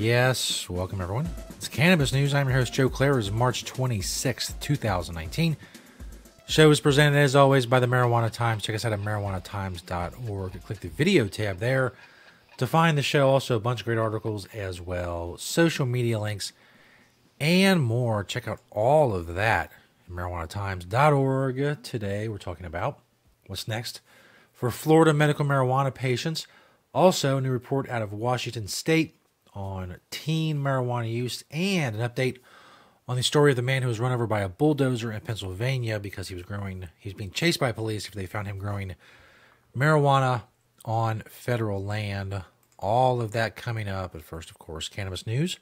Yes, welcome everyone. It's Cannabis News. I'm your host, Joe Klare. It's March 26th, 2019. Show is presented, as always, by the Marijuana Times. Check us out at marijuanatimes.org. Click the video tab there to find the show. Also, a bunch of great articles as well, social media links, and more. Check out all of that at marijuanatimes.org. Today, we're talking about what's next for Florida medical marijuana patients. Also, a new report out of Washington State on teen marijuana use, and an update on the story of the man who was run over by a bulldozer in Pennsylvania because he's being chased by police after they found him growing marijuana on federal land. All of that coming up. But first, of course, Cannabis News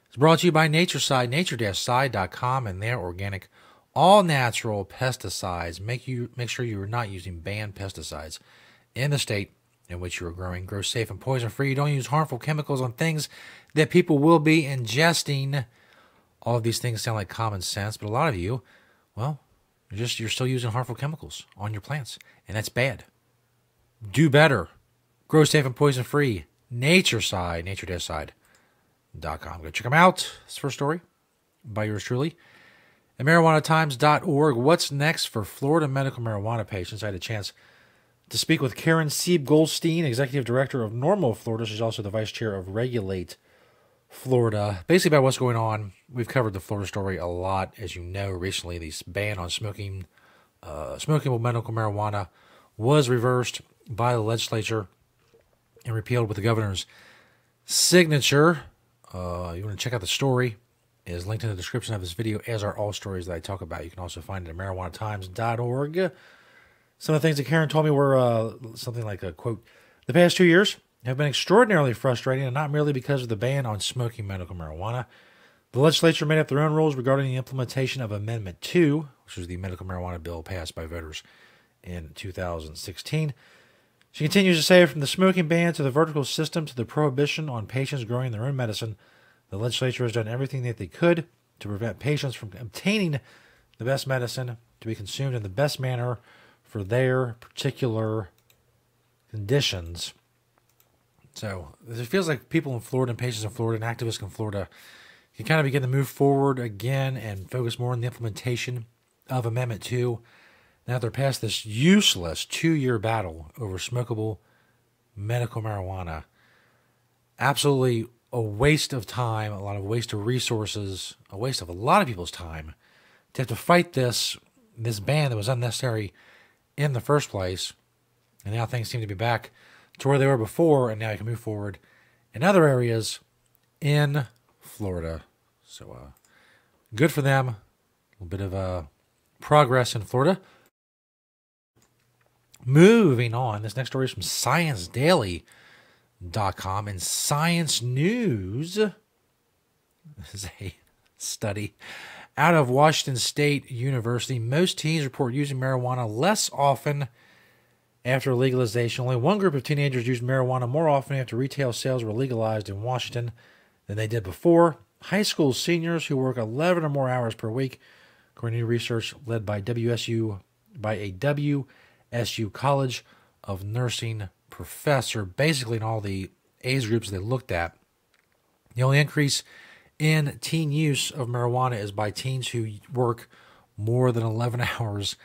is brought to you by Natureside, nature-side.com, and their organic, all-natural pesticides. Make sure you are not using banned pesticides in the state in which you are growing. Grow safe and poison-free. Don't use harmful chemicals on things that people will be ingesting. All of these things sound like common sense, but a lot of you, well, you're still using harmful chemicals on your plants, and that's bad. Do better. Grow safe and poison-free. Natureside, nature-side.com. Go check them out. This first story by yours truly at marijuanatimes.org. What's next for Florida medical marijuana patients? I had a chance to speak with Karen Sieb-Goldstein, Executive Director of Normal Florida. She's also the Vice Chair of Regulate Florida. Basically about what's going on. We've covered the Florida story a lot. As you know, recently this ban on smokable medical marijuana was reversed by the legislature and repealed with the governor's signature. You want to check out the story. It is linked in the description of this video, as are all stories that I talk about. You can also find it at marijuanatimes.org. Some of the things that Karen told me were something like a quote, "The past 2 years have been extraordinarily frustrating, and not merely because of the ban on smoking medical marijuana. The legislature made up their own rules regarding the implementation of Amendment 2, which was the medical marijuana bill passed by voters in 2016. She continues to say, from the smoking ban to the vertical system to the prohibition on patients growing their own medicine, the legislature has done everything that they could to prevent patients from obtaining the best medicine to be consumed in the best manner for their particular conditions." So it feels like people in Florida and patients in Florida and activists in Florida can kind of begin to move forward again and focus more on the implementation of Amendment 2. Now they're past this useless 2-year battle over smokable medical marijuana. Absolutely a waste of time, a lot of waste of resources, a waste of a lot of people's time to have to fight this ban that was unnecessary in the first place. And now things seem to be back to where they were before, and now you can move forward in other areas in Florida. So good for them. A little bit of progress in Florida. Moving on, this next story is from ScienceDaily.com, and Science News. This is a study out of Washington State University. Most teens report using marijuana less often after legalization. Only one group of teenagers used marijuana more often after retail sales were legalized in Washington than they did before. High school seniors who work 11 or more hours per week, according to research led by a WSU College of Nursing professor. Basically, in all the age groups they looked at, the only increase in teen use of marijuana is by teens who work more than 11 hours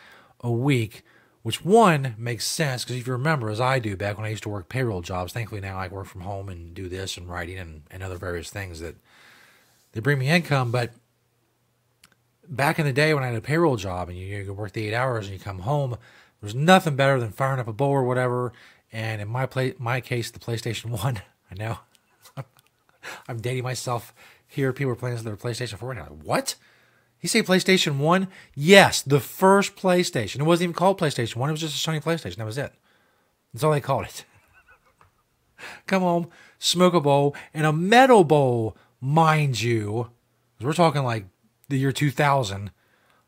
a week, which one makes sense because if you remember, as I do, back when I used to work payroll jobs, thankfully now I work from home and do this and writing and other various things that they bring me income. But back in the day when I had a payroll job and you work the 8 hours and you come home, there's nothing better than firing up a bowl or whatever. And in my case, the PlayStation 1, I know I'm dating myself here. People are playing their PlayStation 4 and I'm like, what? You say PlayStation 1? Yes, the first PlayStation. It wasn't even called PlayStation 1. It was just a Sony PlayStation. That was it. That's all they called it. Come home, smoke a bowl, and a metal bowl, mind you. We're talking like the year 2000.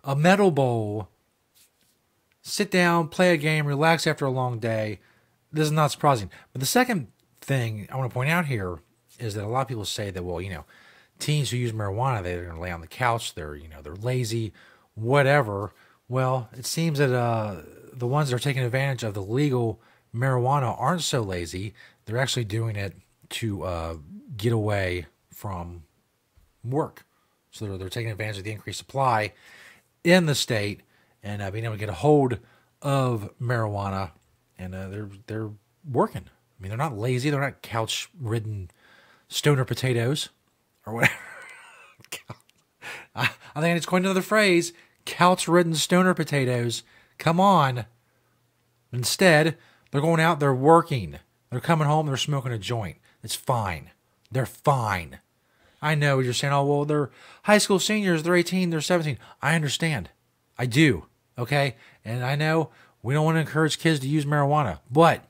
A metal bowl. Sit down, play a game, relax after a long day. This is not surprising. But the second thing I want to point out here is that a lot of people say that, well, teens who use marijuana, they're going to lay on the couch, they're lazy, whatever. Well, it seems that the ones that are taking advantage of the legal marijuana aren't so lazy. They're actually doing it to get away from work. So they're taking advantage of the increased supply in the state and being able to get a hold of marijuana, and they're working. I mean, they're not lazy. They're not couch-ridden stoner potatoes or whatever. I think I just coined another phrase: couch-ridden stoner potatoes. Come on. Instead, they're going out. They're working. They're coming home. They're smoking a joint. It's fine. They're fine. I know you're saying, oh, well, they're high school seniors. They're 18. They're 17. I understand. I do. Okay? And I know we don't want to encourage kids to use marijuana. But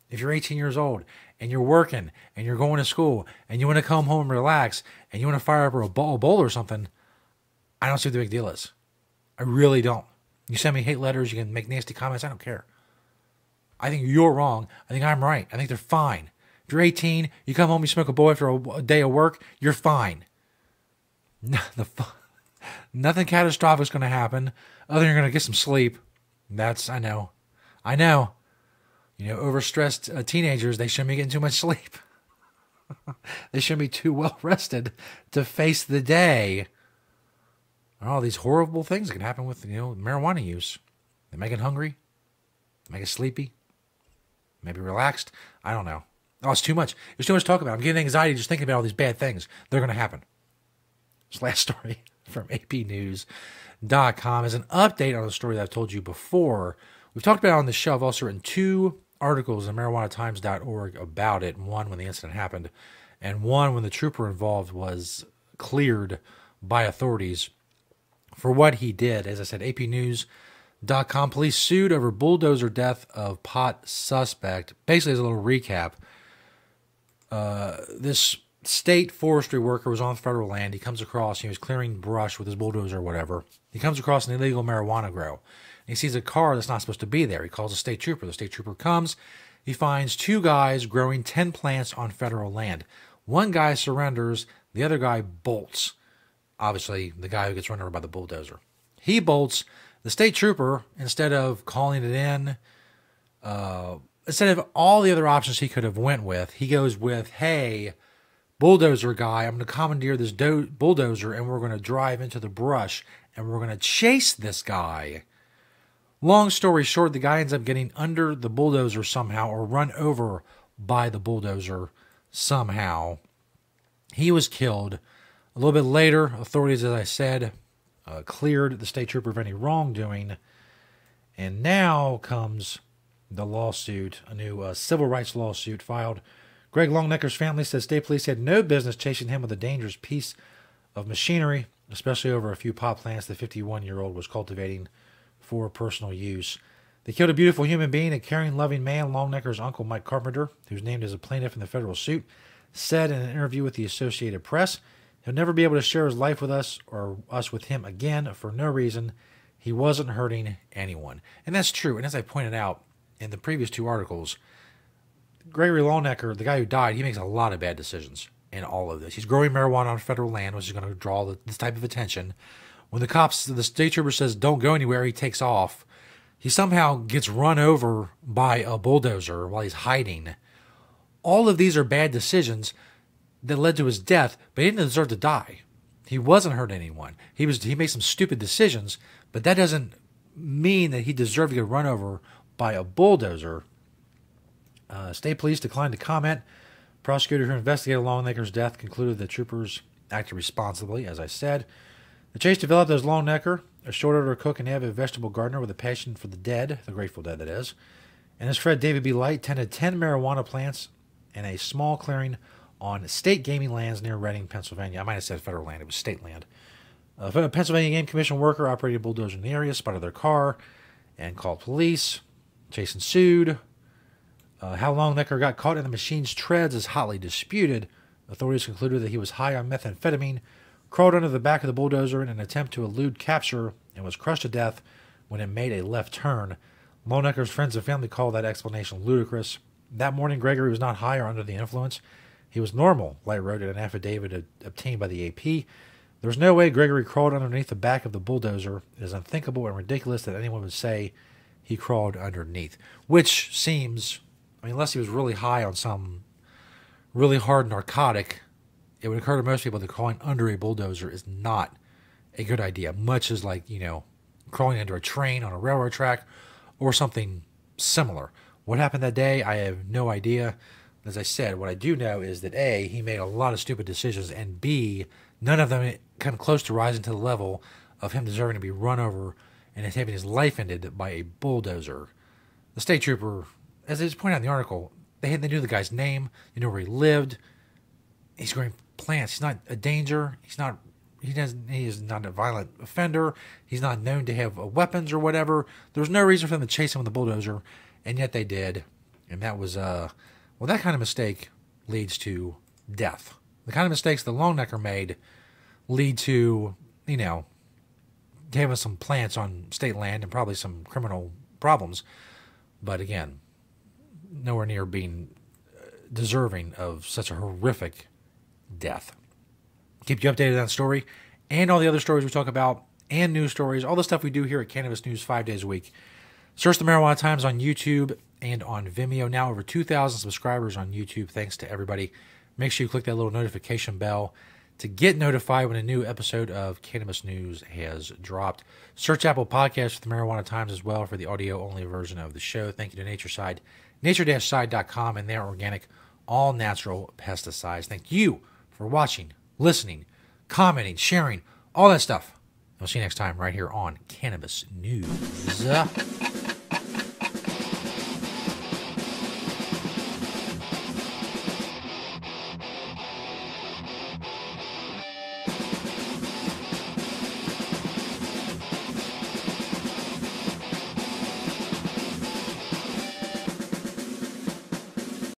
if you're 18 years old and you're working and you're going to school and you want to come home and relax and you want to fire up a bowl or something, I don't see what the big deal is. I really don't. You send me hate letters. You can make nasty comments. I don't care. I think you're wrong. I think I'm right. I think they're fine. If you're 18, you come home, you smoke a bowl after a day of work, you're fine. Nothing catastrophic is going to happen other than you're going to get some sleep. I know. You know, overstressed teenagers, they shouldn't be getting too much sleep. They shouldn't be too well rested to face the day. All these horrible things that can happen with, marijuana use. They make it hungry. They make it sleepy. Maybe relaxed. I don't know. Oh, it's too much. There's too much to talk about. I'm getting anxiety just thinking about all these bad things. They're going to happen. This last story from apnews.com is an update on the story that I've told you before. We've talked about it on the show. I've also written 2 articles on marijuanatimes.org about it. One when the incident happened, and one when the trooper involved was cleared by authorities for what he did. As I said, apnews.com, police sued over bulldozer death of pot suspect. Basically, as a little recap, this state forestry worker was on federal land. He comes across, he was clearing brush with his bulldozer or whatever. He comes across an illegal marijuana grow. And he sees a car that's not supposed to be there. He calls a state trooper. The state trooper comes. He finds 2 guys growing 10 plants on federal land. One guy surrenders. The other guy bolts. Obviously, the guy who gets run over by the bulldozer. He bolts. The state trooper, instead of calling it in, instead of all the other options he could have went with, he goes with, hey, bulldozer guy, I'm going to commandeer this bulldozer and we're going to drive into the brush and we're going to chase this guy. Long story short, the guy ends up getting under the bulldozer somehow or run over by the bulldozer somehow. He was killed. A little bit later, authorities, as I said, cleared the state trooper of any wrongdoing. And now comes the lawsuit, a new civil rights lawsuit filed. Greg Longnecker's family says state police had no business chasing him with a dangerous piece of machinery, especially over a few pot plants the 51-year-old was cultivating for personal use. They killed a beautiful human being, a caring, loving man. Longnecker's uncle, Mike Carpenter, who's named as a plaintiff in the federal suit, said in an interview with the Associated Press, he'll never be able to share his life with us or us with him again for no reason. He wasn't hurting anyone. And that's true. And as I pointed out in the previous 2 articles, Gregory Longnecker, the guy who died, he makes a lot of bad decisions in all of this. He's growing marijuana on federal land, which is going to draw this type of attention. When the state trooper says, don't go anywhere, he takes off. He somehow gets run over by a bulldozer while he's hiding. All of these are bad decisions that led to his death, but he didn't deserve to die. He wasn't hurting anyone. He made some stupid decisions, but that doesn't mean that he deserved to get run over by a bulldozer. State police declined to comment. Prosecutor who investigated Longnecker's death concluded the troopers acted responsibly, as I said. The chase developed as Longnecker, a short-order cook and avid vegetable gardener with a passion for the dead, the Grateful Dead that is, and his friend David B. Light tended 10 marijuana plants in a small clearing on state gaming lands near Reading, Pennsylvania. I might have said federal land. It was state land. A Pennsylvania Game Commission worker operated a bulldozer in the area, spotted their car, and called police. Chase ensued. How Longnecker got caught in the machine's treads is hotly disputed. Authorities concluded that he was high on methamphetamine, crawled under the back of the bulldozer in an attempt to elude capture, and was crushed to death when it made a left turn. Longnecker's friends and family called that explanation ludicrous. That morning, Gregory was not high or under the influence. He was normal, Light wrote in an affidavit obtained by the AP. There was no way Gregory crawled underneath the back of the bulldozer. It is unthinkable and ridiculous that anyone would say he crawled underneath. Which seems, unless he was really high on some really hard narcotic, it would occur to most people that crawling under a bulldozer is not a good idea, much as like, crawling under a train on a railroad track or something similar. What happened that day, I have no idea. As I said, what I do know is that A, he made a lot of stupid decisions, and B, none of them come close to rising to the level of him deserving to be run over and having his life ended by a bulldozer. The state trooper, as I just pointed out in the article, they knew the guy's name, they knew where he lived. He's growing plants. He's not a danger. He is not a violent offender. He's not known to have weapons or whatever. There's no reason for them to chase him with a bulldozer, and yet they did. And that was, that kind of mistake leads to death. The kind of mistakes the Longnecker made lead to, having some plants on state land and probably some criminal problems. But again, nowhere near being deserving of such a horrific death. Keep you updated on that story and all the other stories we talk about and news stories, all the stuff we do here at Cannabis News 5 days a week. Search the Marijuana Times on YouTube and on Vimeo. Now over 2,000 subscribers on YouTube. Thanks to everybody. Make sure you click that little notification bell to get notified when a new episode of Cannabis News has dropped. Search Apple Podcasts for the Marijuana Times as well for the audio-only version of the show. Thank you to Natureside, nature-side.com, and their organic, all-natural pesticides. Thank you for watching, listening, commenting, sharing, all that stuff. I'll see you next time right here on Cannabis News.